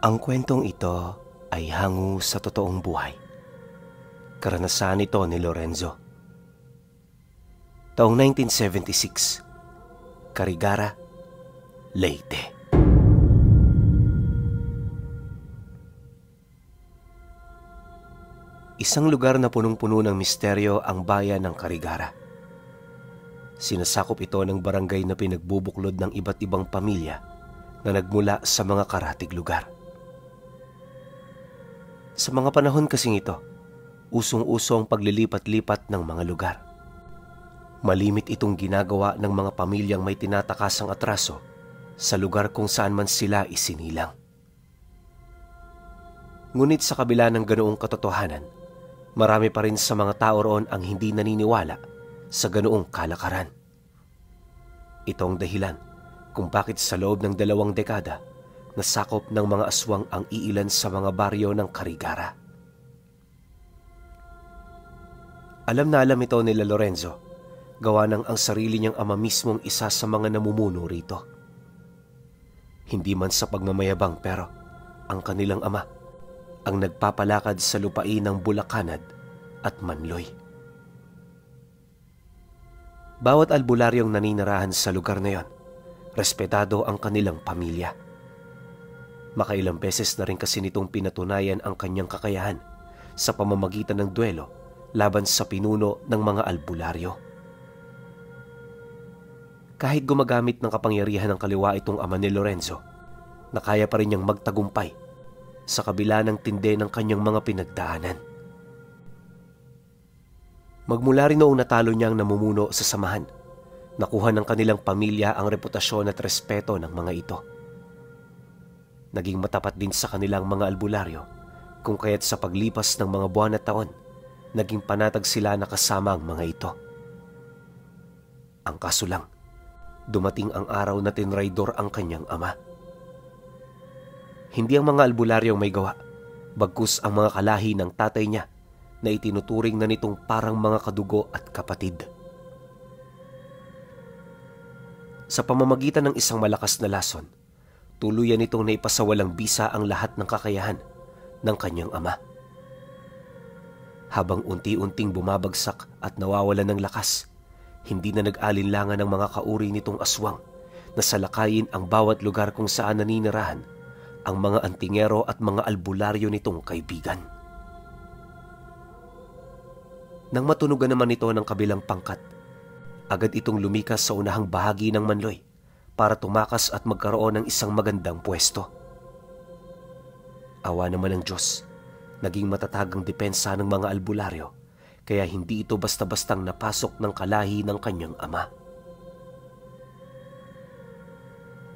Ang kwentong ito ay hango sa totoong buhay. Karanasan ito ni Lorenzo. Taong 1976, Carigara, Leyte. Isang lugar na punong-puno ng misteryo ang bayan ng Carigara. Sinasakop ito ng barangay na pinagbubuklod ng iba't ibang pamilya na nagmula sa mga karatig lugar. Sa mga panahon kasing ito, usong-uso ang paglilipat-lipat ng mga lugar. Malimit itong ginagawa ng mga pamilyang may tinatakasang atraso sa lugar kung saan man sila isinilang. Ngunit sa kabila ng ganoong katotohanan, marami pa rin sa mga tao roon ang hindi naniniwala sa ganoong kalakaran. Ito ang dahilan kung bakit sa loob ng 2 dekada, nasakop ng mga aswang ang iilan sa mga baryo ng Carigara. Alam na alam ito nila Lorenzo, gawa ng ang sarili niyang ama mismong isa sa mga namumuno rito. Hindi man sa pagmamayabang pero ang kanilang ama ang nagpapalakad sa lupain ng Bulacanad at Manloy. Bawat albularyong naninirahan sa lugar na yon, respetado ang kanilang pamilya. Makailang beses na rin kasi nitong pinatunayan ang kanyang kakayahan sa pamamagitan ng duelo laban sa pinuno ng mga albularyo. Kahit gumagamit ng kapangyarihan ng kaliwa itong ama ni Lorenzo, nakaya pa rin niyang magtagumpay sa kabila ng tindi ng kanyang mga pinagdaanan. Magmula rin noong natalo niyang namumuno sa samahan, nakuha ng kanilang pamilya ang reputasyon at respeto ng mga ito. Naging matapat din sa kanilang mga albularyo, kung kaya't sa paglipas ng mga buwan at taon, naging panatag sila na kasama ang mga ito. Ang kaso lang, dumating ang araw na tinraidor ang kanyang ama. Hindi ang mga albularyong may gawa, bagkus ang mga kalahi ng tatay niya na itinuturing na nitong parang mga kadugo at kapatid. Sa pamamagitan ng isang malakas na lason, tuluyan nitong naipasawalang bisa ang lahat ng kakayahan ng kanyang ama. Habang unti-unting bumabagsak at nawawalan ng lakas, hindi na nag-alinlangan ng mga kauri nitong aswang na salakayin ang bawat lugar kung saan naninirahan ang mga antingero at mga albularyo nitong kaibigan. Nang matunugan naman ito ng kabilang pangkat, agad itong lumikas sa unahang bahagi ng Manloy para tumakas at magkaroon ng isang magandang pwesto. Awa naman ng Diyos, naging matatag ang depensa ng mga albularyo, kaya hindi ito basta-bastang napasok ng kalahi ng kanyang ama.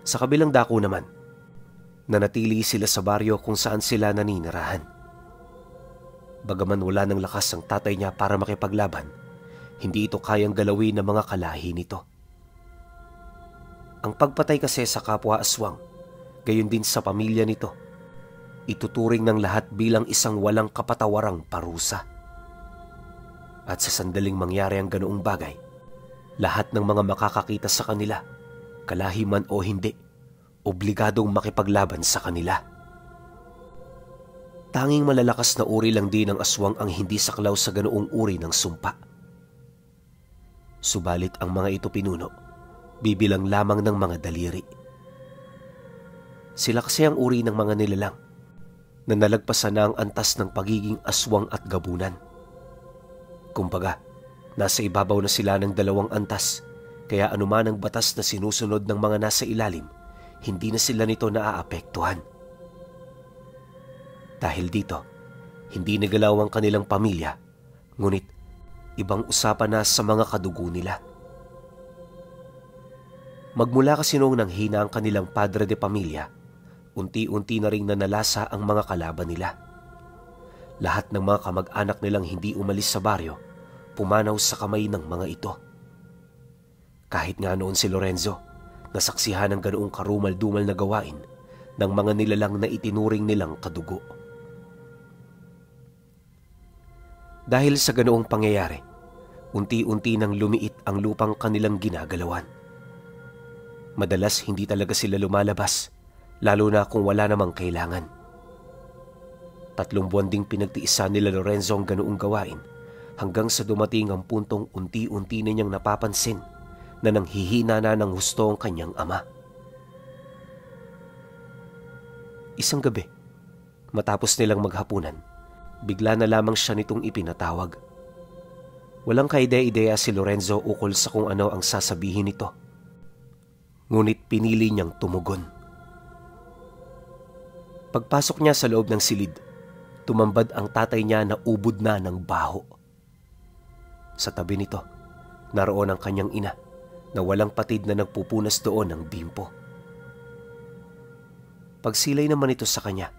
Sa kabilang dako naman, nanatili sila sa baryo kung saan sila naninirahan. Bagaman wala ng lakas ang tatay niya para makipaglaban, hindi ito kayang galawin ng mga kalahi nito. Ang pagpatay kasi sa kapwa aswang, gayon din sa pamilya nito, ituturing ng lahat bilang isang walang kapatawarang parusa. At sa sandaling mangyari ang ganoong bagay, lahat ng mga makakakita sa kanila, kalahi man o hindi, obligadong makipaglaban sa kanila. Tanging malalakas na uri lang din ng aswang ang hindi saklaw sa ganoong uri ng sumpa. Subalit ang mga ito pinuno, bibilang lamang ng mga daliri. Sila kasi ang uri ng mga nilalang na nalagpasan na ang antas ng pagiging aswang at gabunan. Kumbaga, nasa ibabaw na sila ng 2 antas, kaya anuman ang batas na sinusunod ng mga nasa ilalim, hindi na sila nito naaapektuhan. Dahil dito, hindi nagalaw ang kanilang pamilya, ngunit ibang usapan na sa mga kadugo nila. Magmula kasi noong nanghina ang kanilang padre de pamilya, unti-unti na ring nanalasa ang mga kalaban nila. Lahat ng mga kamag-anak nilang hindi umalis sa baryo, pumanaw sa kamay ng mga ito. Kahit nga noon si Lorenzo, nasaksihan ng ganoong karumal-dumal na gawain ng mga nilalang na itinuring nilang kadugo. Dahil sa ganoong pangyayari, unti-unti nang lumiit ang lupang kanilang ginagalawan. Madalas hindi talaga sila lumalabas lalo na kung wala namang kailangan. 3 buwan ding pinagtiisan nila Lorenzo ang ganoong gawain hanggang sa dumating ang puntong unti-unti na niyang napapansin na nanghihina na ng husto ang kanyang ama. Isang gabi, matapos nilang maghapunan, bigla na lamang siya nitong ipinatawag. Walang kaide-ideya si Lorenzo ukol sa kung ano ang sasabihin nito. Ngunit pinili niyang tumugon. Pagpasok niya sa loob ng silid, tumambad ang tatay niya na ubod na ng baho. Sa tabi nito, naroon ang kanyang ina na walang patid na nagpupunas doon ng bimpo. Pagsilay naman ito sa kanya,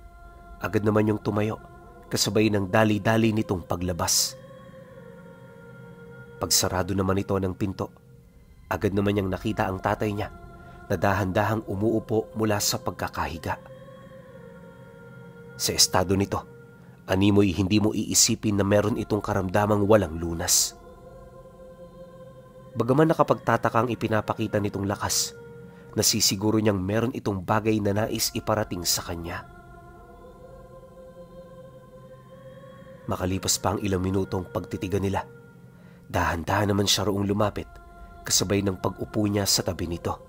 agad naman yung tumayo kasabay ng dali-dali nitong paglabas. Pagsarado naman ito ng pinto, agad naman niyang nakita ang tatay niya na dahan-dahang umuupo mula sa pagkakahiga. Sa estado nito, animoy hindi mo iisipin na meron itong karamdamang walang lunas. Bagaman nakapagtatakang ipinapakita nitong lakas, nasisiguro niyang meron itong bagay na nais iparating sa kanya. Makalipas pa ang ilang minutong pagtitigan nila, dahan-dahan naman siya roong lumapit kasabay ng pag-upo niya sa tabi nito.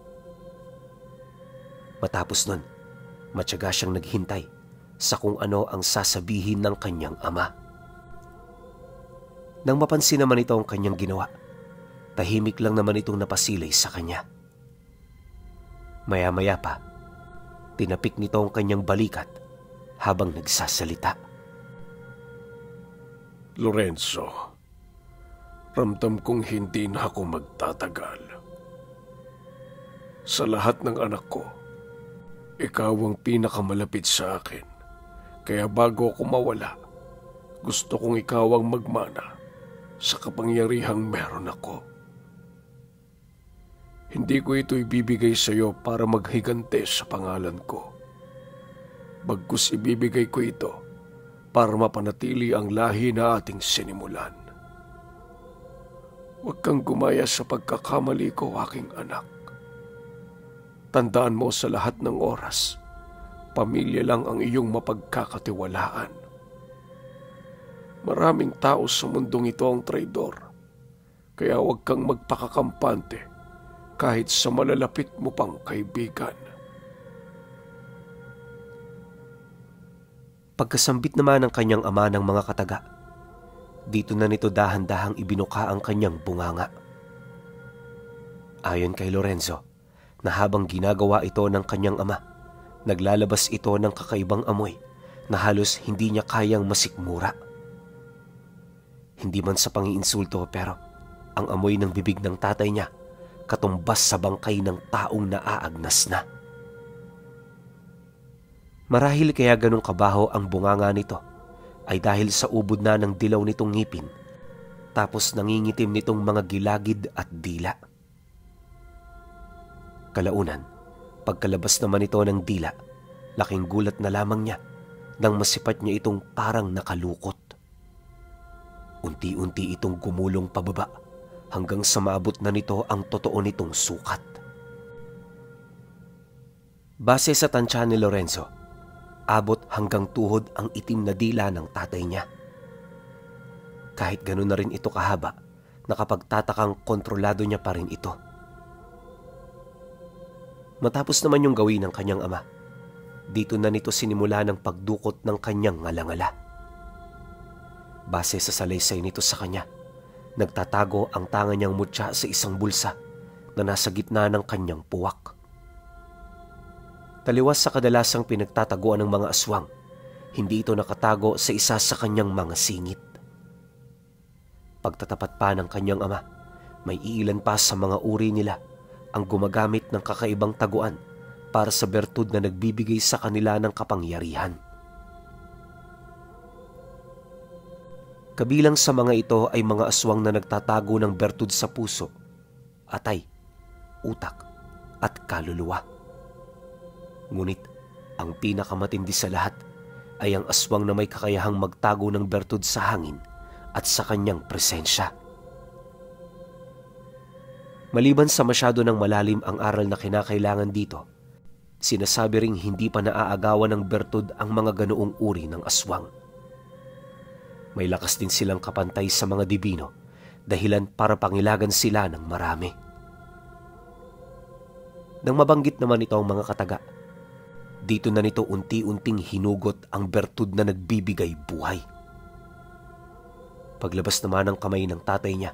Matapos nun, matyaga siyang naghintay sa kung ano ang sasabihin ng kanyang ama. Nang mapansin naman ito ang kanyang ginawa, tahimik lang naman itong napasilay sa kanya. Maya-maya pa, tinapik nito ang kanyang balikat habang nagsasalita. Lorenzo, ramdam kong hindi na ako magtatagal. Sa lahat ng anak ko, ikaw ang pinakamalapit sa akin. Kaya bago ako mawala, gusto kong ikaw ang magmana sa kapangyarihang meron ako. Hindi ko ito ibibigay sa iyo para maghigante sa pangalan ko. Bagkus ibibigay ko ito para mapanatili ang lahi na ating sinimulan. Huwag kang gumaya sa pagkakamali ko, aking anak. Tandaan mo sa lahat ng oras, pamilya lang ang iyong mapagkakatiwalaan. Maraming tao sa mundong ito ang traidor, kaya huwag kang magpakakampante kahit sa malalapit mo pang kaibigan. Pagkasambit naman ng kanyang ama ng mga kataga, dito na nito dahan-dahang ibinuka ang kanyang bunganga. Ayon kay Lorenzo, na habang ginagawa ito ng kanyang ama, naglalabas ito ng kakaibang amoy na halos hindi niya kayang masikmura. Hindi man sa pangiinsulto pero ang amoy ng bibig ng tatay niya katumbas sa bangkay ng taong naaagnas na. Marahil kaya ganong kabaho ang bunganga nito ay dahil sa ubod na ng dilaw nitong ngipin tapos nangingitim nitong mga gilagid at dila. Kalaunan, pagkalabas naman ito ng dila, laking gulat na lamang niya nang masipat niya itong parang nakalukot. Unti-unti itong gumulong pababa hanggang sa maabot na nito ang totoo nitong sukat. Base sa tansya ni Lorenzo, abot hanggang tuhod ang itim na dila ng tatay niya. Kahit gano'n na rin ito kahaba, nakapagtatakang kontrolado niya pa rin ito. Matapos naman yung gawin ng kanyang ama, dito na nito sinimula ng pagdukot ng kanyang ngalangala. Base sa salaysay nito sa kanya, nagtatago ang tanga niyang mutya sa isang bulsa na nasa gitna ng kanyang puwak. Taliwas sa kadalasang pinagtataguan ng mga aswang, hindi ito nakatago sa isa sa kanyang mga singit. Pagtatapat pa ng kanyang ama, may iilan pa sa mga uri nila ang gumagamit ng kakaibang taguan para sa bertud na nagbibigay sa kanila ng kapangyarihan. Kabilang sa mga ito ay mga aswang na nagtatago ng bertud sa puso, atay, utak, at kaluluwa. Ngunit ang pinakamatindi sa lahat ay ang aswang na may kakayahang magtago ng bertud sa hangin at sa kanyang presensya. Maliban sa masyado ng malalim ang aral na kinakailangan dito, Sinasabi ring hindi pa naaagawan ng bertud ang mga ganoong uri ng aswang. May lakas din silang kapantay sa mga dibino, dahilan para pangilagan sila ng marami. Nang mabanggit naman ito ang mga kataga, dito na nito unti-unting hinugot ang bertud na nagbibigay buhay. Paglabas naman ng kamay ng tatay niya,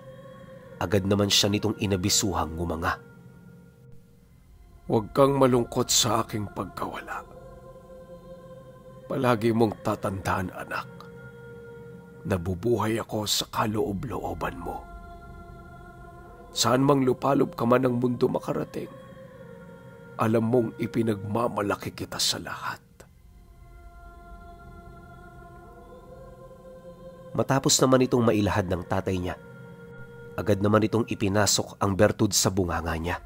agad naman siya nitong inabisuhang ngumanga. Huwag kang malungkot sa aking pagkawala. Palagi mong tatandaan, anak. Nabubuhay ako sa kaloob-looban mo. Saan mang lupalob ka man ng mundo makarating, alam mong ipinagmamalaki kita sa lahat. Matapos naman itong mailahad ng tatay niya, agad naman itong ipinasok ang bertud sa bunganga niya.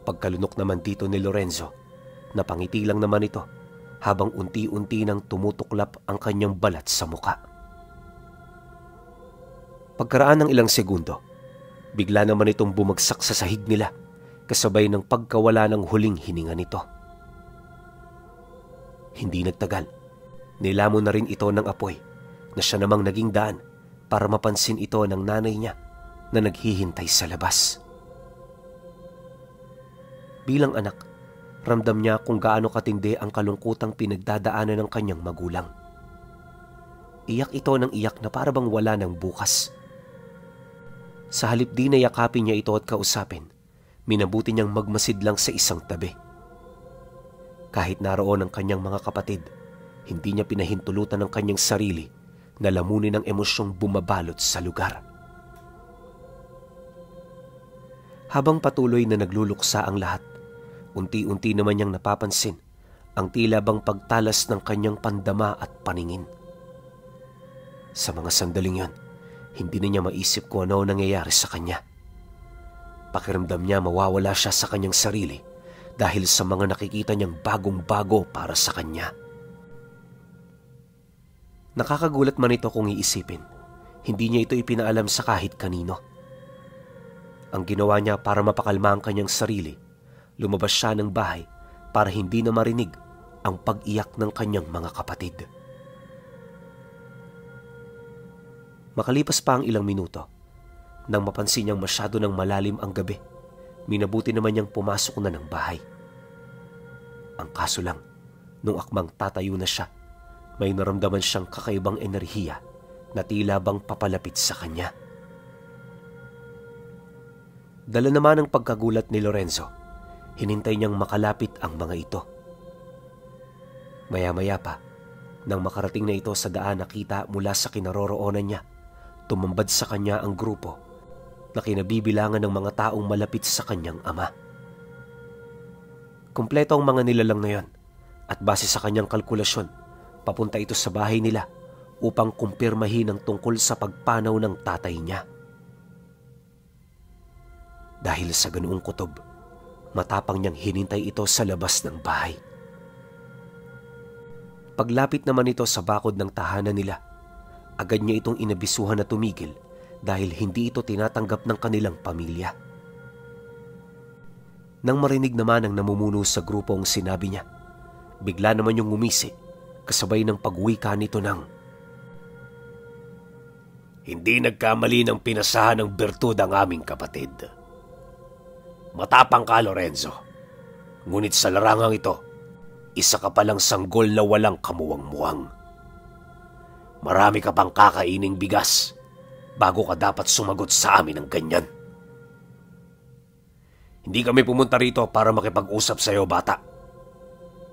Pagkalunok naman dito ni Lorenzo, napangiti lang naman ito habang unti-unti nang tumutuklap ang kanyang balat sa muka. Pagkaraan ng ilang segundo, bigla naman itong bumagsak sa sahig nila kasabay ng pagkawala ng huling hininga nito. Hindi nagtagal, nilamon na rin ito ng apoy na siya namang naging daan para mapansin ito ng nanay niya na naghihintay sa labas. Bilang anak, ramdam niya kung gaano katindi ang kalungkutang pinagdadaanan ng kanyang magulang. Iyak ito ng iyak na para bang wala ng bukas. Sa halip di na yakapin niya ito at kausapin, minabuti niyang magmasid lang sa isang tabi. Kahit naroon ang kanyang mga kapatid, hindi niya pinahintulutan ng kanyang sarili na lamunin ang emosyong bumabalot sa lugar. Habang patuloy na nagluluksa ang lahat, unti-unti naman niyang napapansin ang tila bang pagtalas ng kanyang pandama at paningin. Sa mga sandaling yon, hindi na niya maisip kung ano nangyayari sa kanya. Pakiramdam niya mawawala siya sa kanyang sarili dahil sa mga nakikita niyang bagong-bago para sa kanya. Nakakagulat man ito kung iisipin, hindi niya ito ipinaalam sa kahit kanino. Ang ginawa niya para mapakalma ang kanyang sarili, lumabas siya ng bahay para hindi na marinig ang pag-iyak ng kanyang mga kapatid. Makalipas pa ang ilang minuto, nang mapansin niyang masyado ng malalim ang gabi, minabuti naman niyang pumasok na ng bahay. Ang kaso lang, nung akmang tatayo na siya, may naramdaman siyang kakaibang enerhiya na tila bang papalapit sa kanya. Dala naman ng pagkagulat ni Lorenzo, hinintay niyang makalapit ang mga ito. Maya-maya pa, nang makarating na ito sa daan nakita mula sa kinaroroonan niya, tumambad sa kanya ang grupo na kinabibilangan ng mga taong malapit sa kanyang ama. Kumpleto ang mga nilalang na yon at base sa kanyang kalkulasyon, papunta ito sa bahay nila upang kumpirmahin ang tungkol sa pagpanaw ng tatay niya. Dahil sa ganoong kutob, matapang niyang hinintay ito sa labas ng bahay. Paglapit naman ito sa bakod ng tahanan nila, agad niya itong inabisuhan na tumigil dahil hindi ito tinatanggap ng kanilang pamilya. Nang marinig naman ang namumuno sa grupo ang sinabi niya, bigla naman yung ngumisi kasabay ng pagwika nito ng, "Hindi nagkamali ng pinasahan ng bertud ang aming kapatid. Matapang ka, Lorenzo. Ngunit sa larangang ito, isa ka palang sanggol na walang kamuwang-muwang. Marami ka pang kakaining bigas bago ka dapat sumagot sa amin ng ganyan. Hindi kami pumunta rito para makipag-usap sa iyo, bata.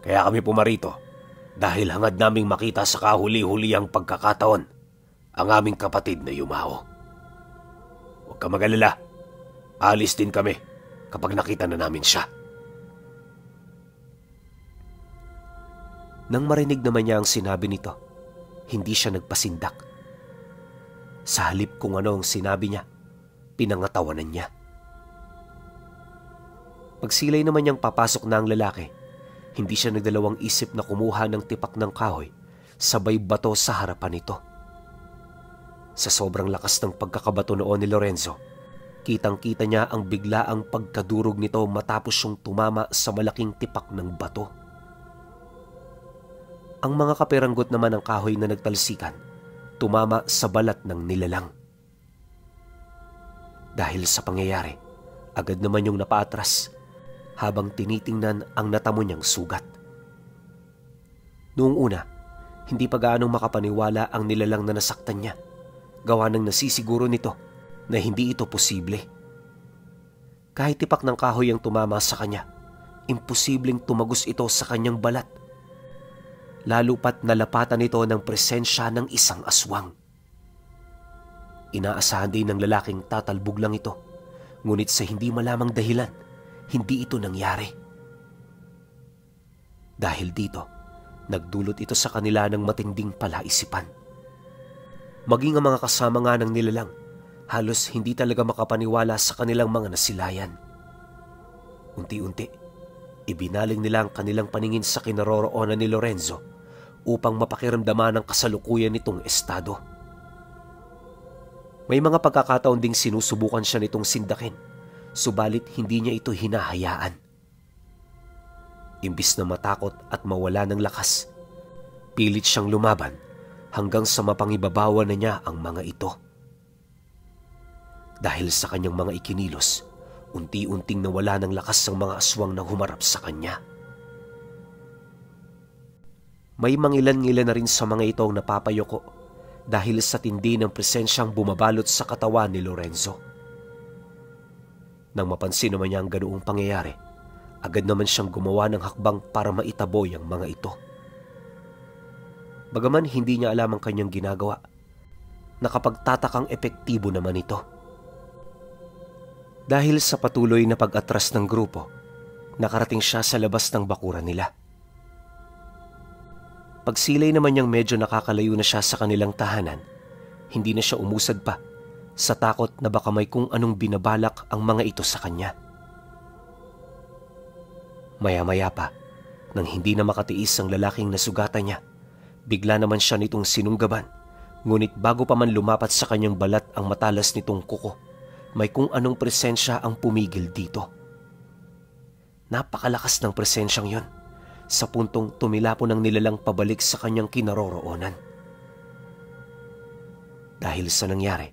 Kaya kami pumarito dahil hangad naming makita sa kahuli-huli ang pagkakataon ang aming kapatid na yumao. Huwag ka mag-alala. Alis din kami kapag nakita na namin siya." Nang marinig naman niya ang sinabi nito, hindi siya nagpasindak. Sa halip kung ano ang sinabi niya, pinangatawanan niya. Pagsilay naman niyang papasok na ang lalaki, hindi siya nagdalawang isip na kumuha ng tipak ng kahoy, sabay bato sa harapan nito. Sa sobrang lakas ng pagkakabato noon ni Lorenzo, Kitang-kita niya ang biglaang pagkadurog nito matapos siyang tumama sa malaking tipak ng bato. Ang mga kaperanggot naman ng kahoy na nagtalsikan, tumama sa balat ng nilalang. Dahil sa pangyayari, agad naman yung napaatras habang tinitingnan ang natamo niyang sugat. Noong una, hindi pa gaanong makapaniwala ang nilalang na nasaktan niya, gawa ng nasisiguro nito na hindi ito posible. Kahit tipak ng kahoy ang tumama sa kanya, imposibleng tumagos ito sa kanyang balat. Lalo pat nalapatan ito ng presensya ng isang aswang. Inaasahan din ng lalaking tatalbog lang ito, ngunit sa hindi malamang dahilan, hindi ito nangyari. Dahil dito, nagdulot ito sa kanila ng matinding palaisipan. Maging ang mga kasama nga ng nilalang, halos hindi talaga makapaniwala sa kanilang mga nasilayan. Unti-unti, ibinaling nila ang kanilang paningin sa kinaroroonan ni Lorenzo upang mapakiramdaman ang kasalukuyan nitong estado. May mga pagkakataon ding sinusubukan siya nitong sindakin, subalit hindi niya ito hinahayaan. Imbis na matakot at mawala ng lakas, pilit siyang lumaban hanggang sa mapangibabawan na niya ang mga ito. Dahil sa kanyang mga ikinilos, unti-unting nawala ng lakas ang mga aswang na humarap sa kanya. May mangilan-ngilan na rin sa mga ito ang napapayoko dahil sa tindi ng presensyang bumabalot sa katawan ni Lorenzo. Nang mapansin naman niya ang ganoong pangyayari, agad naman siyang gumawa ng hakbang para maitaboy ang mga ito. Bagaman hindi niya alam ang kanyang ginagawa, nakapagtatakang epektibo naman ito. Dahil sa patuloy na pag-atras ng grupo, nakarating siya sa labas ng bakuran nila. Pagsilay naman niyang medyo nakakalayo na siya sa kanilang tahanan, hindi na siya umusad pa sa takot na baka may kung anong binabalak ang mga ito sa kanya. Maya-maya pa, nang hindi na makatiis ang lalaking nasugatan niya, bigla naman siya nitong sinunggaban, ngunit bago pa man lumapat sa kanyang balat ang matalas nitong kuko, may kung anong presensya ang pumigil dito. Napakalakas ng presensyang yon, sa puntong tumilapon ng nilalang pabalik sa kanyang kinaroroonan. Dahil sa nangyari,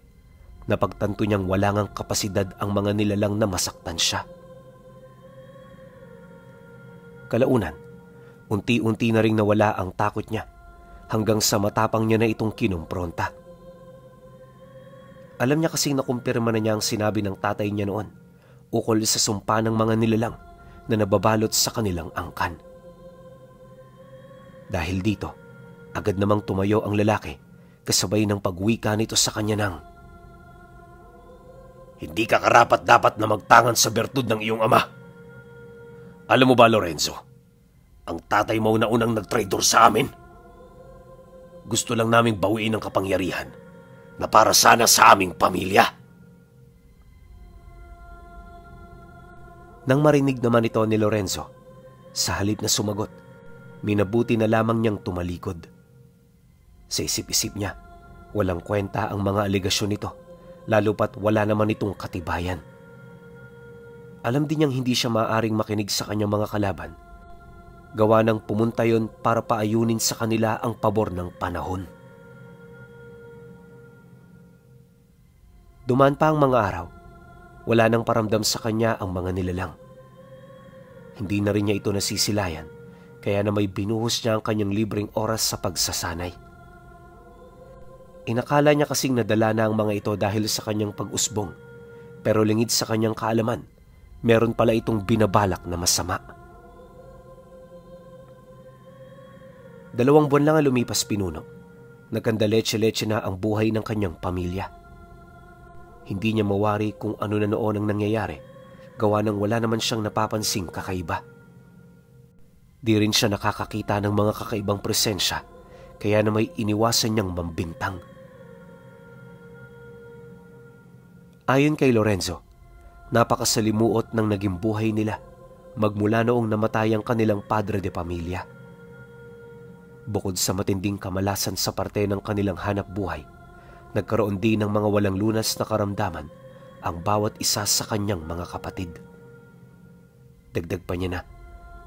napagtanto niyang wala ngang kapasidad ang mga nilalang na masaktan siya. Kalaunan, unti-unti na ring nawala ang takot niya hanggang sa matapang niya na itong kinumpronta. Alam niya kasing nakumpirma na niya ang sinabi ng tatay niya noon ukol sa sumpa ng mga nilalang na nababalot sa kanilang angkan. Dahil dito, agad namang tumayo ang lalaki kasabay ng pagwika nito sa kanya ng, "Hindi ka karapat-dapat na magtangan sa bertud ng iyong ama. Alam mo ba, Lorenzo, ang tatay mo na unang nagtraidor sa amin. Gusto lang naming bawiin ang kapangyarihan na para sana sa aming pamilya." Nang marinig naman ito ni Lorenzo, sa halip na sumagot, minabuti na lamang niyang tumalikod. Sa isip-isip niya, walang kwenta ang mga aligasyon nito, lalo pat wala naman itong katibayan. Alam din niyang hindi siya maaaring makinig sa kanyang mga kalaban, gawa ng pumunta yon para paayunin sa kanila ang pabor ng panahon. Dumaan pa ang mga araw, wala nang paramdam sa kanya ang mga nilalang. Hindi na rin niya ito nasisilayan, kaya na may binuhos niya ang kanyang libreng oras sa pagsasanay. Inakala niya kasing nadala na ang mga ito dahil sa kanyang pag-usbong, pero lingid sa kanyang kaalaman, meron pala itong binabalak na masama. 2 buwan lang ang lumipas, pinuno. Nagkandaletse-letse na ang buhay ng kanyang pamilya. Hindi niya mawari kung ano na noon ang nangyayari, gawa ng wala naman siyang napapansing kakaiba. Di rin siya nakakakita ng mga kakaibang presensya, kaya na may iniwasan niyang mambintang. Ayon kay Lorenzo, napakasalimuot ng naging buhay nila magmula noong namatay ang kanilang padre de pamilya. Bukod sa matinding kamalasan sa parte ng kanilang hanap buhay, nagkaroon din ng mga walang lunas na karamdaman ang bawat isa sa kanyang mga kapatid. Dagdag pa niya na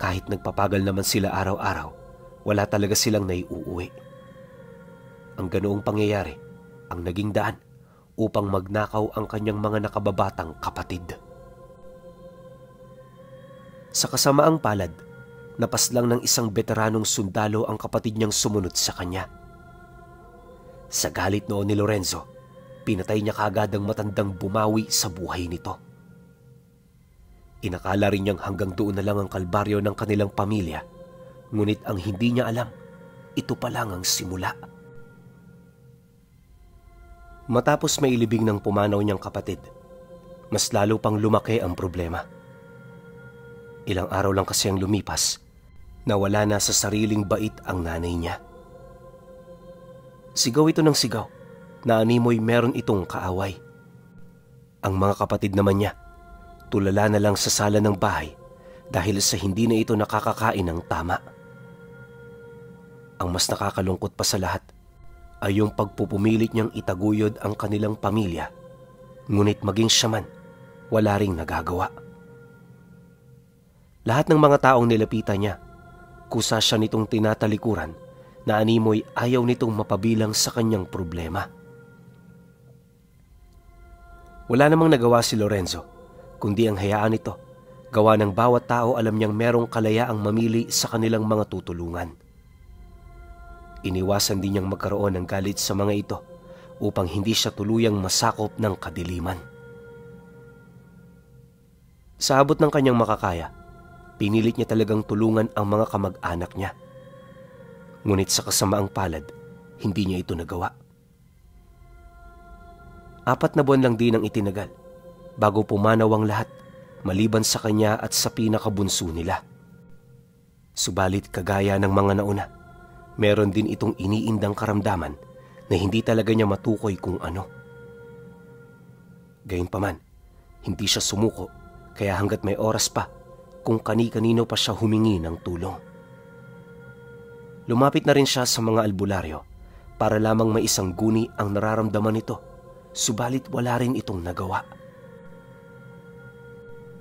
kahit nagpapagal naman sila araw-araw, wala talaga silang naiuuwi. Ang ganoong pangyayari ang naging daan upang magnakaw ang kanyang mga nakababatang kapatid. Sa kasamaang palad, napaslang ng isang veteranong sundalo ang kapatid niyang sumunod sa kanya. Sa galit noon ni Lorenzo, pinatay niya kaagad ang matandang bumawi sa buhay nito. Inakala rin niyang hanggang doon na lang ang kalbaryo ng kanilang pamilya, ngunit ang hindi niya alam, ito pa lang ang simula. Matapos mailibing ng pumanaw niyang kapatid, mas lalo pang lumaki ang problema. Ilang araw lang kasi ang lumipas, nawala na sa sariling bait ang nanay niya. Sigaw ito ng sigaw, na animoy meron itong kaaway. Ang mga kapatid naman niya, tulala na lang sa sala ng bahay dahil sa hindi na ito nakakakain ng tama. Ang mas nakakalungkot pa sa lahat ay yung pagpupumilit niyang itaguyod ang kanilang pamilya, ngunit maging siya man, wala ring nagagawa. Lahat ng mga taong nilapitan niya, kusa siya nitong tinatalikuran na animoy ayaw nitong mapabilang sa kanyang problema. Wala namang nagawa si Lorenzo, kundi ang hayaan ito, gawa ng bawat tao alam niyang merong kalayaang mamili sa kanilang mga tutulungan. Iniwasan din niyang magkaroon ng galit sa mga ito upang hindi siya tuluyang masakop ng kadiliman. Sa abot ng kanyang makakaya, pinilit niya talagang tulungan ang mga kamag-anak niya. Ngunit sa kasamaang palad, hindi niya ito nagawa. 4 na buwan lang din ang itinagal bago pumanaw ang lahat, maliban sa kanya at sa pinakabunso nila. Subalit kagaya ng mga nauna, meron din itong iniindang karamdaman na hindi talaga niya matukoy kung ano. Gayunpaman, hindi siya sumuko, kaya hanggat may oras pa, kung kani-kanino pa siya humingi ng tulong. Lumapit na rin siya sa mga albularyo para lamang may isang guni ang nararamdaman nito, subalit wala rin itong nagawa.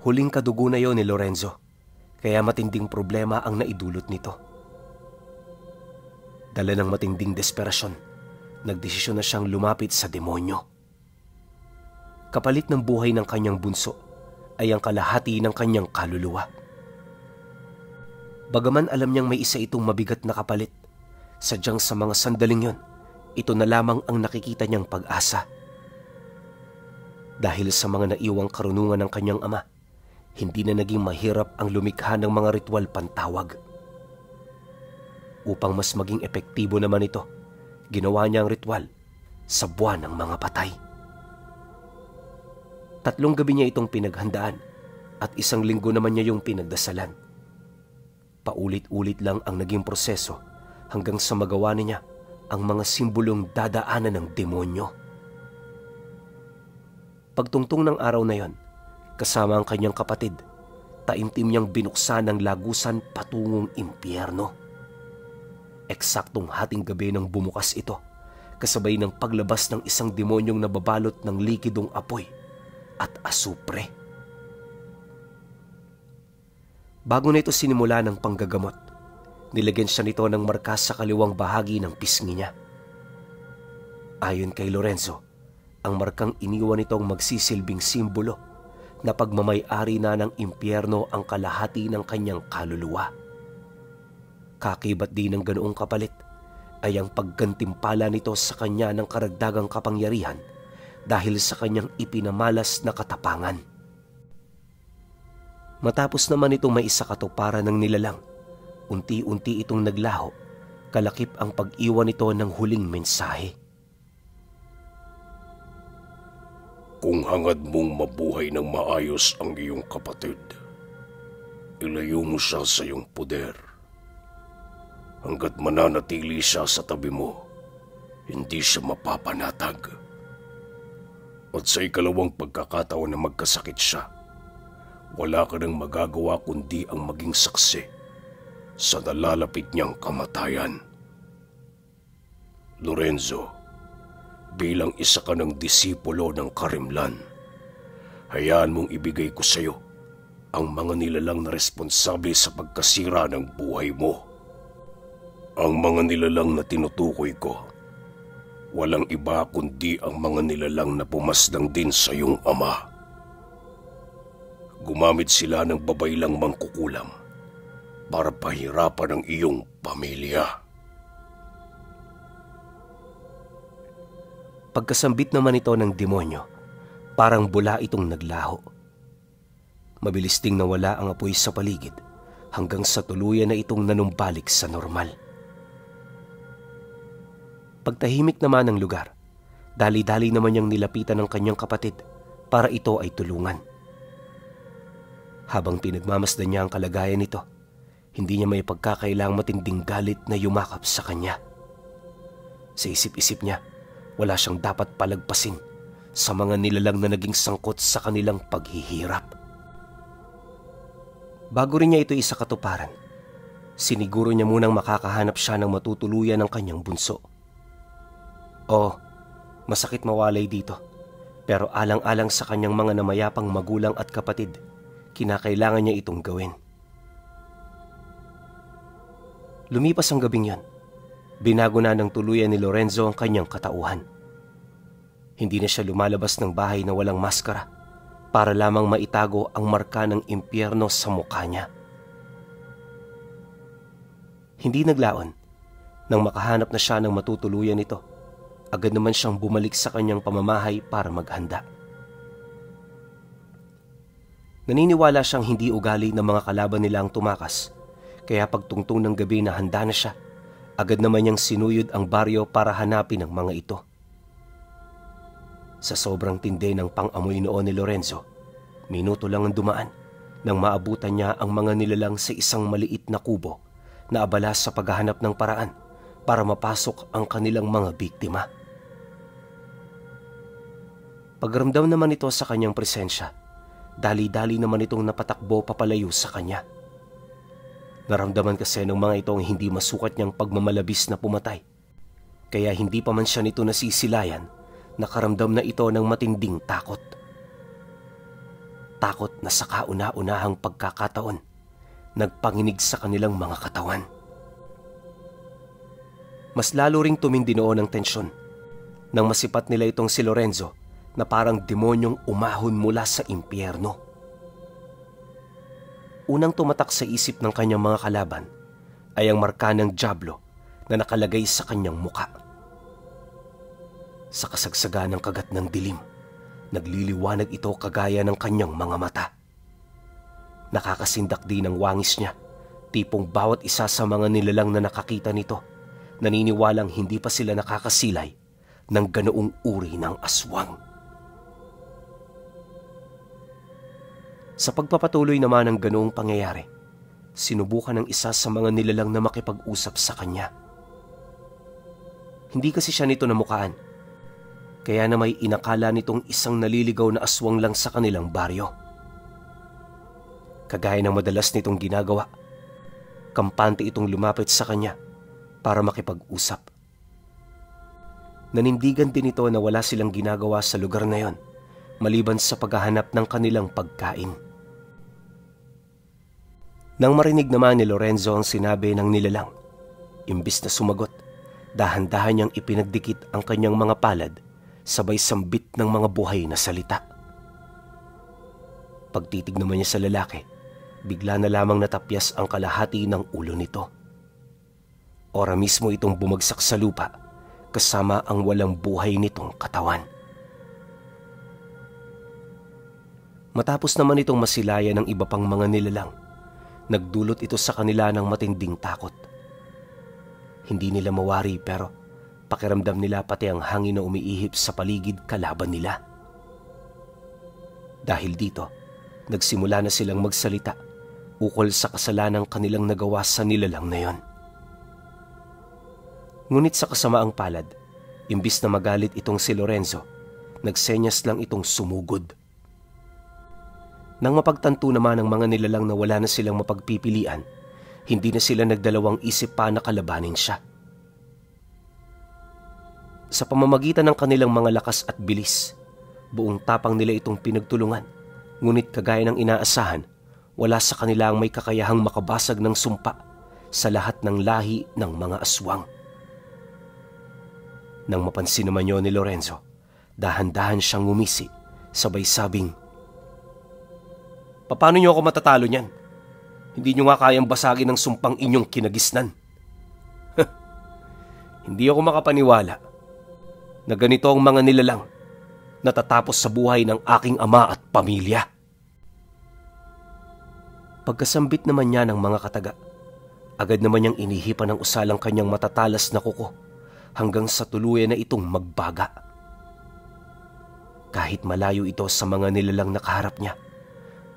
Huling kadugo na yon ni Lorenzo, kaya matinding problema ang naidulot nito. Dala ng matinding desperasyon, nagdesisyon na siyang lumapit sa demonyo. Kapalit ng buhay ng kanyang bunso ay ang kalahati ng kanyang kaluluwa. Bagaman alam niyang may isa itong mabigat na kapalit, sadyang sa mga sandaling yon, ito na lamang ang nakikita niyang pag-asa. Dahil sa mga naiwang karunungan ng kanyang ama, hindi na naging mahirap ang lumikha ng mga ritual pantawag. Upang mas maging epektibo naman ito, ginawa niya ang ritual sa buwan ng mga patay. 3 gabi niya itong pinaghandaan at 1 linggo naman niya yung pinagdasalan. Paulit-ulit lang ang naging proseso hanggang sa magawa niya ang mga simbolong dadaanan ng demonyo. Pagtungtong ng araw na yon, kasama ang kanyang kapatid, taimtim niyang binuksan ang lagusan patungong impyerno. Eksaktong hating gabi nang bumukas ito, kasabay ng paglabas ng isang demonyong nababalot ng likidong apoy at asupre. Bago na ito sinimula ng panggagamot, nilagyan siya nito ng marka sa kaliwang bahagi ng pisngi niya. Ayon kay Lorenzo, ang markang iniwan nitong magsisilbing simbolo na pagmamay-ari na ng impyerno ang kalahati ng kanyang kaluluwa. Kakibat din ng ganoong kapalit ay ang paggantimpala nito sa kanya ng karagdagang kapangyarihan dahil sa kanyang ipinamalas na katapangan. Matapos naman itong may isa katuparan ng nilalang, unti-unti itong naglaho, kalakip ang pag-iwan nito ng huling mensahe. Kung hangad mong mabuhay ng maayos ang iyong kapatid, ilayo mo siya sa iyong poder. Hanggat mananatili siya sa tabi mo, hindi siya mapapanatag. At sa ikalawang pagkakataon na magkasakit siya, wala ka nang magagawa kundi ang maging saksi sa nalalapit niyang kamatayan. Lorenzo, bilang isa ka ng disipulo ng Karimlan, Hayaan mong ibigay ko sa iyo ang mga nilalang na responsable sa pagkasira ng buhay mo. Ang mga nilalang na tinutukoy ko, walang iba kundi ang mga nilalang na pumaslang din sa iyong ama. Gumamit sila ng babaylang mangkukulam para pahirapan ang iyong pamilya. Pagkasambit naman ito ng demonyo, parang bula itong naglaho. Mabilis ding nawala ang apoy sa paligid hanggang sa tuluyan na itong nanumbalik sa normal. Pagtahimik naman ng lugar, dali-dali naman niyang nilapitan ng kanyang kapatid para ito ay tulungan. Habang pinagmamasdan niya ang kalagayan nito, hindi niya may pagkakailang matinding galit na yumakap sa kanya. Sa isip-isip niya, wala siyang dapat palagpasin sa mga nilalang na naging sangkot sa kanilang paghihirap. Bago rin niya ito isakatuparan, siniguro niya munang makakahanap siya ng matutuluyan ng kanyang bunso. Masakit mawalay dito, pero alang-alang sa kanyang mga namayapang magulang at kapatid, kinakailangan niya itong gawin. Lumipas ang gabing yon. Binago na ng tuluyan ni Lorenzo ang kanyang katauhan. Hindi na siya lumalabas ng bahay na walang maskara para lamang maitago ang marka ng impyerno sa mukha niya. Hindi naglaon. Nang makahanap na siya ng matutuluyan nito, agad naman siyang bumalik sa kanyang pamamahay para maghanda. Naniniwala siyang hindi ugali ng mga kalaban nila ang tumakas, kaya pagtungtong ng gabi na handa na siya, agad naman niyang sinuyod ang baryo para hanapin ang mga ito. Sa sobrang tindi ng pang-amoy noon ni Lorenzo, minuto lang ang dumaan nang maabutan niya ang mga nilalang sa isang maliit na kubo na abala sa paghahanap ng paraan para mapasok ang kanilang mga biktima. Pagramdam naman ito sa kanyang presensya, dali-dali naman itong napatakbo papalayo sa kanya. Naramdaman kasi ng mga ito ang hindi masukat niyang pagmamalabis na pumatay, kaya hindi pa man siya nito nasisilayan, nakaramdam na ito ng matinding takot. Takot na sa kauna-unahang pagkakataon, nagpanginig sa kanilang mga katawan. Mas lalo ring tumindi noon ang tensyon nang masipat nila itong si Lorenzo na parang demonyong umahon mula sa impyerno. Unang tumatak sa isip ng kanyang mga kalaban ay ang marka ng dyablo na nakalagay sa kanyang muka. Sa kasagsagan ng kagat ng dilim, nagliliwanag ito kagaya ng kanyang mga mata. Nakakasindak din ang wangis niya, tipong bawat isa sa mga nilalang na nakakita nito, naniniwalang hindi pa sila nakakasilay ng ganoong uri ng aswang. Sa pagpapatuloy naman ng ganoong pangyayari, sinubukan ng isa sa mga nilalang na makipag-usap sa kanya. Hindi kasi siya nito namukaan, kaya na may inakala nitong isang naliligaw na aswang lang sa kanilang baryo. Kagaya ng madalas nitong ginagawa, kampante itong lumapit sa kanya para makipag-usap. Nanindigan din ito na wala silang ginagawa sa lugar na yon, maliban sa paghahanap ng kanilang pagkain. Nang marinig naman ni Lorenzo ang sinabi ng nilalang, imbis na sumagot, dahan-dahan niyang ipinagdikit ang kanyang mga palad sabay sambit ng mga buhay na salita. Pagtitig naman niya sa lalaki, bigla na lamang natapyas ang kalahati ng ulo nito. Ora mismo itong bumagsak sa lupa kasama ang walang buhay nitong katawan. Matapos naman itong masilayan ng iba pang mga nilalang, nagdulot ito sa kanila ng matinding takot. Hindi nila mawari pero pakiramdam nila pati ang hangin na umiihip sa paligid kalaban nila. Dahil dito, nagsimula na silang magsalita ukol sa kasalanang kanilang nagawa sa nilalang na yon. Ngunit sa kasamaang palad, imbis na magalit itong si Lorenzo, nagsenyas lang itong sumugod. Nang mapagtanto naman ng mga nilalang na wala na silang mapagpipilian, hindi na sila nagdalawang isip pa na kalabanin siya. Sa pamamagitan ng kanilang mga lakas at bilis, buong tapang nila itong pinagtulungan Ngunit kagaya ng inaasahan, wala sa kanila ang may kakayahang makabasag ng sumpa sa lahat ng lahi ng mga aswang. Nang mapansin naman yun ni Lorenzo, dahan-dahan siyang ngumisi, sabay sabing, "Paano niyo ako matatalo niyan? Hindi niyo nga kayang basagin ng sumpang inyong kinagisnan." Hindi ako makapaniwala na ganito ang mga nilalang natatapos sa buhay ng aking ama at pamilya. Pagkasambit naman niya ng mga kataga, agad naman niyang inihipan ng usalang kanyang matatalas na kuko hanggang sa tuluyan na itong magbaga. Kahit malayo ito sa mga nilalang nakaharap niya,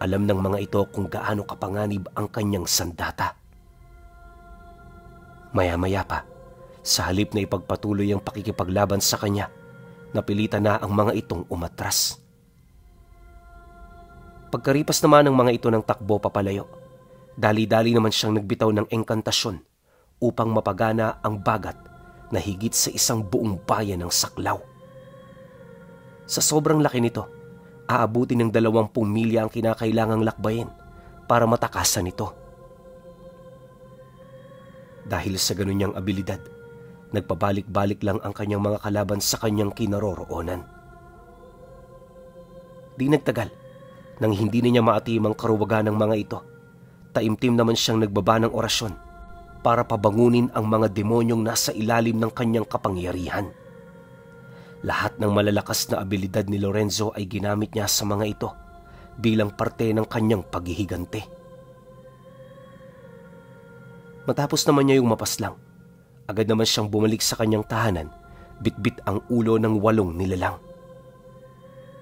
alam ng mga ito kung gaano kapanganib ang kanyang sandata. Maya-maya pa, sa halip na ipagpatuloy ang pakikipaglaban sa kanya, napilitan na ang mga itong umatras. Pagkaripas naman ng mga ito ng takbo papalayo, dali-dali naman siyang nagbitaw ng engkantasyon upang mapagana ang bagat na higit sa isang buong bayan ng saklaw. Sa sobrang laki nito, aabutin ng 20 milya ang kinakailangang lakbayin para matakasan ito. Dahil sa ganun niyang abilidad, nagpabalik-balik lang ang kanyang mga kalaban sa kanyang kinaroroonan. Di nagtagal, nang hindi na niya maatim ang karuwagan ng mga ito, taimtim naman siyang nagbaba ng orasyon para pabangunin ang mga demonyong nasa ilalim ng kanyang kapangyarihan. Lahat ng malalakas na abilidad ni Lorenzo ay ginamit niya sa mga ito bilang parte ng kanyang paghihigante. Matapos naman niya yung mapaslang, agad naman siyang bumalik sa kanyang tahanan, bitbit ang ulo ng 8 nilalang.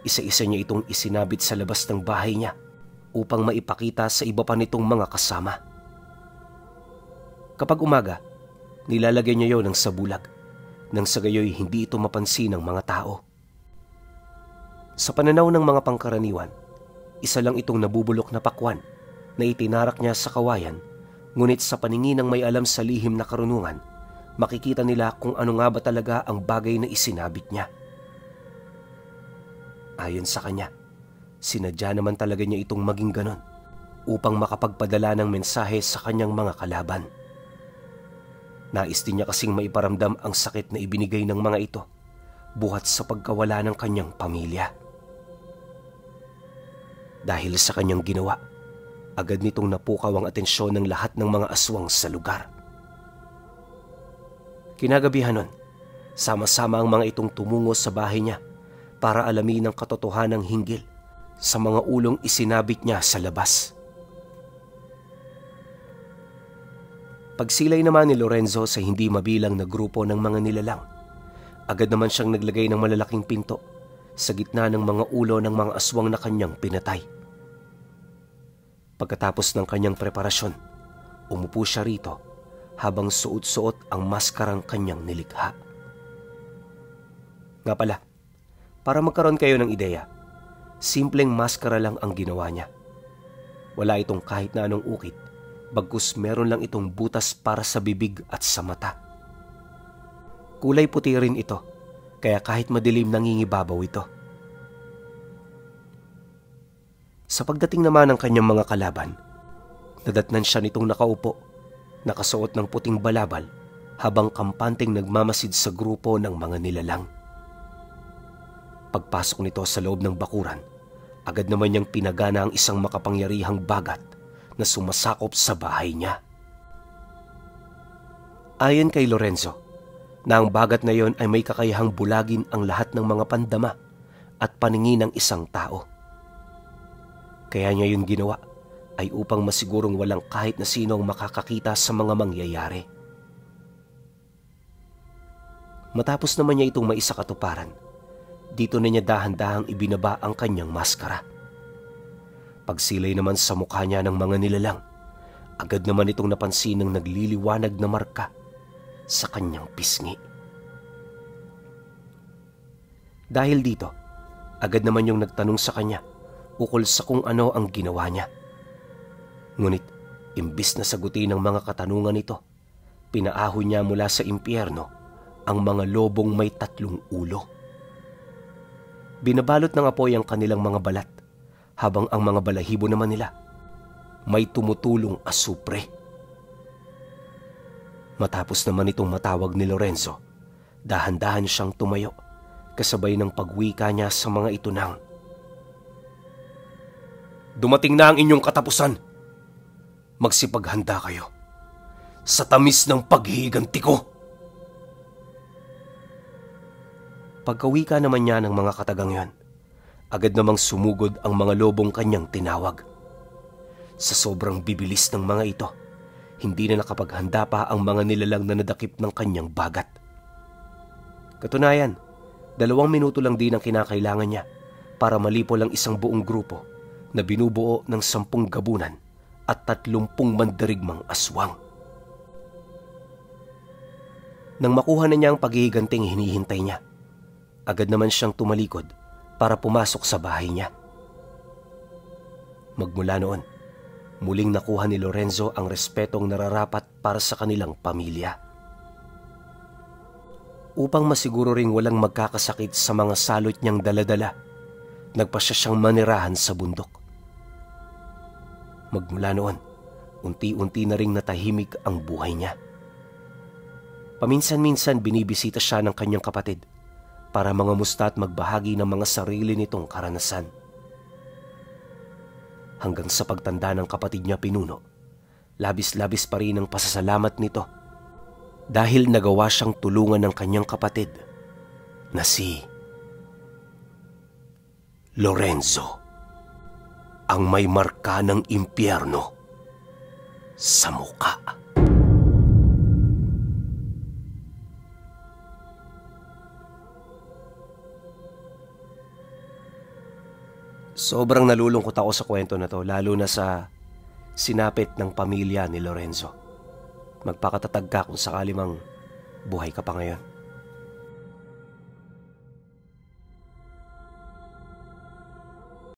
Isa-isa niya itong isinabit sa labas ng bahay niya upang maipakita sa iba pa nitong mga kasama. Kapag umaga, nilalagay niya yon ng sabulag, nang sa gayoy hindi ito mapansin ng mga tao. Sa pananaw ng mga pangkaraniwan, isa lang itong nabubulok na pakwan na itinarak niya sa kawayan, ngunit sa paningin ng may alam sa lihim na karunungan, makikita nila kung ano nga ba talaga ang bagay na isinabit niya. Ayon sa kanya, sinadya naman talaga niya itong maging ganon upang makapagpadala ng mensahe sa kanyang mga kalaban. Nais din niya kasing maiparamdam ang sakit na ibinigay ng mga ito buhat sa pagkawala ng kanyang pamilya. Dahil sa kanyang ginawa, agad nitong napukaw ang atensyon ng lahat ng mga aswang sa lugar. Kinagabihan nun, sama-sama ang mga itong tumungo sa bahay niya para alamin ang katotohanang hinggil sa mga ulong isinabit niya sa labas. Pagsilay naman ni Lorenzo sa hindi mabilang na grupo ng mga nilalang, agad naman siyang naglagay ng malalaking pinto sa gitna ng mga ulo ng mga aswang na kanyang pinatay. Pagkatapos ng kanyang preparasyon, umupo siya rito habang suot-suot ang maskarang kanyang nilikha. Nga pala, para magkaroon kayo ng ideya, simpleng maskara lang ang ginawa niya. Wala itong kahit na anong ukit, bagkus meron lang itong butas para sa bibig at sa mata. Kulay puti rin ito, kaya kahit madilim nangingibabaw ito. Sa pagdating naman ng kanyang mga kalaban, nadatnan siya nitong nakaupo, nakasuot ng puting balabal habang kampanteng nagmamasid sa grupo ng mga nilalang. Pagpasok nito sa loob ng bakuran, agad naman niyang pinagana ang isang makapangyarihang bagat na sumasakop sa bahay niya. Ayon kay Lorenzo, na ang bagat na yon ay may kakayahang bulagin ang lahat ng mga pandama at paningin ng isang tao. Kaya niya yun ginawa ay upang masigurong walang kahit na sino ang makakakita sa mga mangyayari. Matapos naman niya itong maisakatuparan, dito na niya dahan-dahang ibinaba ang kanyang maskara. Pagsilay naman sa mukha niya ng mga nilalang, agad naman itong napansin ng nagliliwanag na marka sa kanyang pisngi. Dahil dito, agad naman yung nagtanong sa kanya ukol sa kung ano ang ginawa niya. Ngunit, imbis na sagutin ng mga katanungan nito, pinaahon niya mula sa impyerno ang mga lobong may 3 ulo. Binabalot ng apoy ang kanilang mga balat habang ang mga balahibo naman nila may tumutulong asupre. Matapos naman itong matawag ni Lorenzo, dahan-dahan siyang tumayo kasabay ng pagwika niya sa mga ito nang, "Dumating na ang inyong katapusan. Magsipaghanda kayo sa tamis ng paghihiganti ko." Pagkawika naman niya ng mga katagang yon, agad namang sumugod ang mga lobong kanyang tinawag. Sa sobrang bibilis ng mga ito, hindi na nakapaghanda pa ang mga nilalang na nadakip ng kanyang bagat. Katunayan, 2 minuto lang din ang kinakailangan niya para malipol ang isang buong grupo na binubuo ng 10 gabunan at 30 mandirigmang aswang. Nang makuha na niya ang paghihiganting hinihintay niya, agad naman siyang tumalikod para pumasok sa bahay niya. Magmula noon, muling nakuha ni Lorenzo ang respetong nararapat para sa kanilang pamilya. Upang masiguro ring walang magkakasakit sa mga salot niyang daladala, nagpasya siyang manirahan sa bundok. Magmula noon, unti-unti na ring natahimik ang buhay niya. Paminsan-minsan binibisita siya ng kanyang kapatid para mangamusta at magbahagi ng mga sarili nitong karanasan. Hanggang sa pagtanda ng kapatid niya pinuno, labis-labis pa rin ang pasasalamat nito dahil nagawa siyang tulungan ng kanyang kapatid na si Lorenzo, ang may marka ng impyerno sa muka. Sobrang nalulungkot ako sa kwento na to, lalo na sa sinapit ng pamilya ni Lorenzo. Magpakatatag ka kung sakali mang buhay ka pa ngayon.